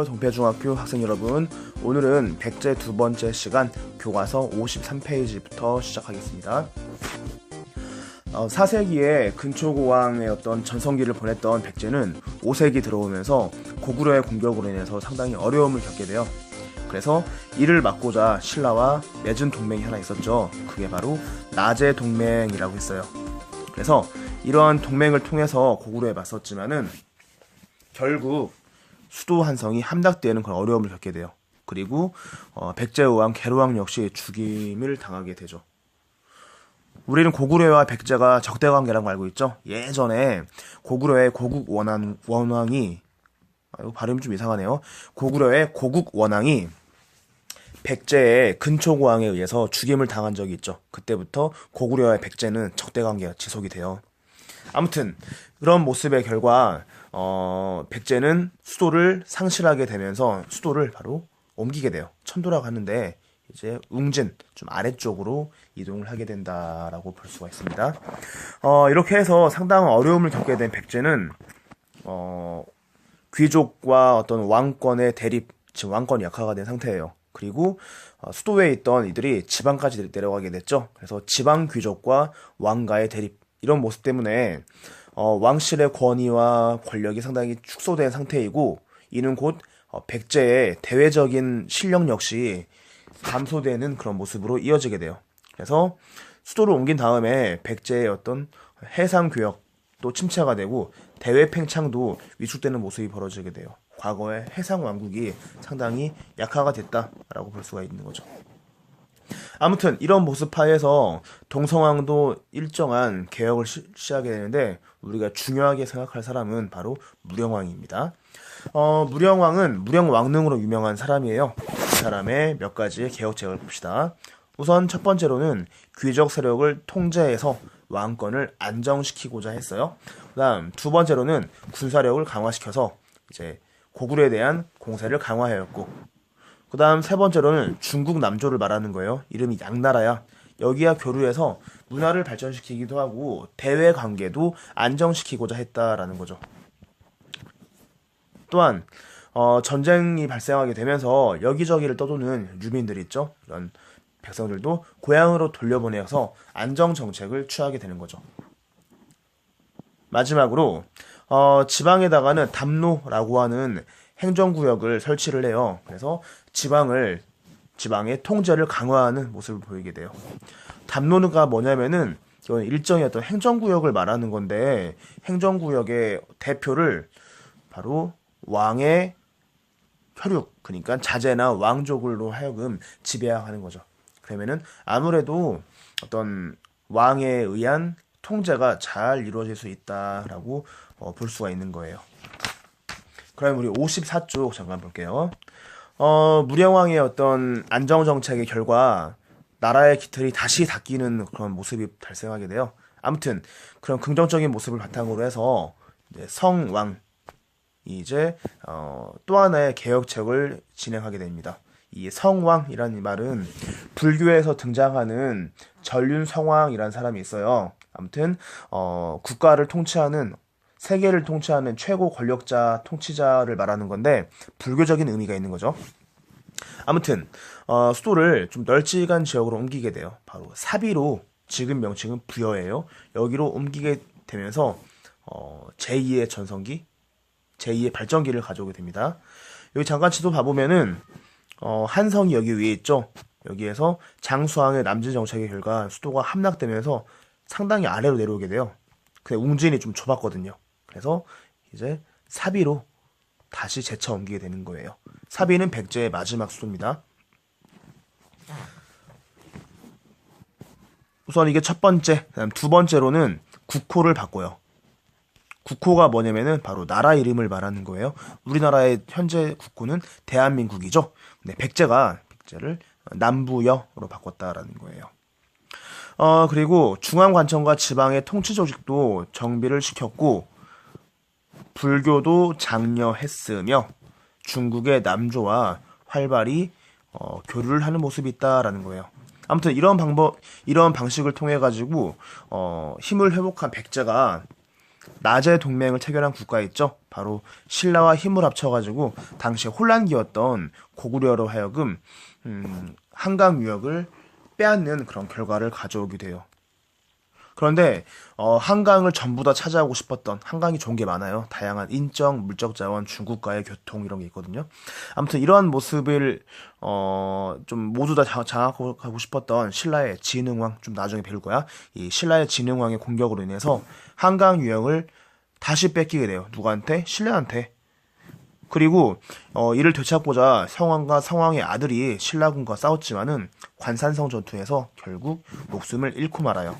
동패중학교 학생 여러분, 오늘은 백제 두 번째 시간 교과서 53페이지부터 시작하겠습니다. 4세기에 근초고왕의 어떤 전성기를 보냈던 백제는 5세기 들어오면서 고구려의 공격으로 인해서 상당히 어려움을 겪게 돼요. 그래서 이를 막고자 신라와 맺은 동맹이 하나 있었죠. 그게 바로 나제 동맹이라고 했어요. 그래서 이러한 동맹을 통해서 고구려에 맞섰지만은 결국 수도 한성이 함락되는 그런 어려움을 겪게 돼요. 그리고 백제의왕 계로왕 역시 죽임을 당하게 되죠. 우리는 고구려와 백제가 적대관계라는 걸 알고 있죠. 예전에 고구려의 고국 원왕이 발음이 좀 이상하네요. 고구려의 고국 원왕이 백제의 근초고왕에 의해서 죽임을 당한 적이 있죠. 그때부터 고구려와 백제는 적대관계가 지속이 돼요. 아무튼 그런 모습의 결과 백제는 수도를 상실하게 되면서 수도를 바로 옮기게 돼요. 천도라고 하는데 이제 웅진 좀 아래쪽으로 이동을 하게 된다라고 볼 수가 있습니다. 이렇게 해서 상당한 어려움을 겪게 된 백제는 귀족과 어떤 왕권의 대립, 지금 왕권이 약화가 된 상태예요. 그리고 수도에 있던 이들이 지방까지 내려가게 됐죠. 그래서 지방 귀족과 왕가의 대립, 이런 모습 때문에 왕실의 권위와 권력이 상당히 축소된 상태이고, 이는 곧 백제의 대외적인 실력 역시 감소되는 그런 모습으로 이어지게 돼요. 그래서 수도를 옮긴 다음에 백제의 어떤 해상 교역도 침체가 되고 대외 팽창도 위축되는 모습이 벌어지게 돼요. 과거의 해상 왕국이 상당히 약화가 됐다라고 볼 수가 있는 거죠. 아무튼 이런 모습 하에서 동성왕도 일정한 개혁을 시작하게 되는데, 우리가 중요하게 생각할 사람은 바로 무령왕입니다. 무령왕은 무령왕릉으로 유명한 사람이에요. 그 사람의 몇 가지의 개혁책을 봅시다. 우선 첫 번째로는 귀족 세력을 통제해서 왕권을 안정시키고자 했어요. 그다음 두 번째로는 군사력을 강화시켜서 이제 고구려에 대한 공세를 강화하였고, 그 다음 세 번째로는 중국 남조를 말하는 거예요. 이름이 양나라야. 여기와 교류해서 문화를 발전시키기도 하고 대외 관계도 안정시키고자 했다라는 거죠. 또한 전쟁이 발생하게 되면서 여기저기를 떠도는 유민들 있죠. 이런 백성들도 고향으로 돌려보내서 안정정책을 취하게 되는 거죠. 마지막으로 지방에다가는 담로라고 하는 행정구역을 설치를 해요. 그래서 지방의 통제를 강화하는 모습을 보이게 돼요. 담로가 뭐냐면은 이건 일정의 어떤 행정구역을 말하는 건데, 행정구역의 대표를 바로 왕의 혈육, 그러니까 자제나 왕족으로 하여금 지배하는 거죠. 그러면은 아무래도 어떤 왕에 의한 통제가 잘 이루어질 수 있다라고 볼 수가 있는 거예요. 그럼 우리 54쪽 잠깐 볼게요. 무령왕의 어떤 안정정책의 결과 나라의 기틀이 다시 닦이는 그런 모습이 발생하게 돼요. 아무튼 그런 긍정적인 모습을 바탕으로 해서 이제 성왕이 이제 또 하나의 개혁책을 진행하게 됩니다. 이 성왕이라는 말은 불교에서 등장하는 전륜성왕이라는 사람이 있어요. 아무튼 국가를 통치하는, 세계를 통치하는 최고 권력자, 통치자를 말하는 건데 불교적인 의미가 있는 거죠. 아무튼 수도를 좀 널찍한 지역으로 옮기게 돼요. 바로 사비로, 지금 명칭은 부여예요. 여기로 옮기게 되면서 제2의 전성기, 제2의 발전기를 가져오게 됩니다. 여기 잠깐 지도 봐보면은 한성이 여기 위에 있죠. 여기에서 장수왕의 남진 정책의 결과 수도가 함락되면서 상당히 아래로 내려오게 돼요. 근데 웅진이 좀 좁았거든요. 그래서 이제 사비로 다시 재차 옮기게 되는 거예요. 사비는 백제의 마지막 수도입니다. 우선 이게 첫 번째, 그다음 두 번째로는 국호를 바꿔요. 국호가 뭐냐면은 바로 나라 이름을 말하는 거예요. 우리나라의 현재 국호는 대한민국이죠. 근데 백제를 남부여로 바꿨다라는 거예요. 그리고 중앙관청과 지방의 통치 조직도 정비를 시켰고, 불교도 장려했으며 중국의 남조와 활발히 교류를 하는 모습이 있다라는 거예요. 아무튼 이런 방식을 통해 가지고 힘을 회복한 백제가 나제 동맹을 체결한 국가 있죠. 바로 신라와 힘을 합쳐가지고 당시에 혼란기였던 고구려로 하여금 한강 유역을 빼앗는 그런 결과를 가져오게 돼요. 그런데 한강을 전부 다 차지하고 싶었던, 한강이 좋은 게 많아요. 다양한 인적, 물적 자원, 중국과의 교통 이런 게 있거든요. 아무튼 이러한 모습을 좀 모두 다 장악하고 싶었던 신라의 진흥왕, 좀 나중에 배울 거야. 이 신라의 진흥왕의 공격으로 인해서 한강 유역을 다시 뺏기게 돼요. 누구한테? 신라한테. 그리고 이를 되찾고자 성왕과 성왕의 아들이 신라군과 싸웠지만은 관산성 전투에서 결국 목숨을 잃고 말아요.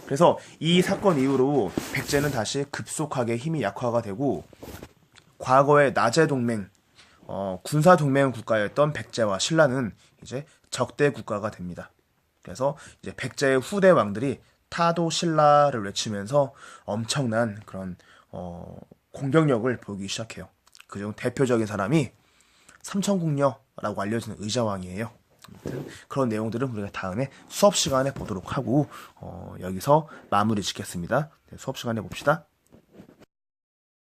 그래서 이 사건 이후로 백제는 다시 급속하게 힘이 약화가 되고 과거의 나제 동맹, 군사 동맹 국가였던 백제와 신라는 이제 적대 국가가 됩니다. 그래서 이제 백제의 후대 왕들이 타도 신라를 외치면서 엄청난 그런 공격력을 보이기 시작해요. 그중 대표적인 사람이 삼천궁녀라고 알려지는 의자왕이에요. 그런 내용들은 우리가 다음에 수업 시간에 보도록 하고 여기서 마무리 짓겠습니다. 수업 시간에 봅시다.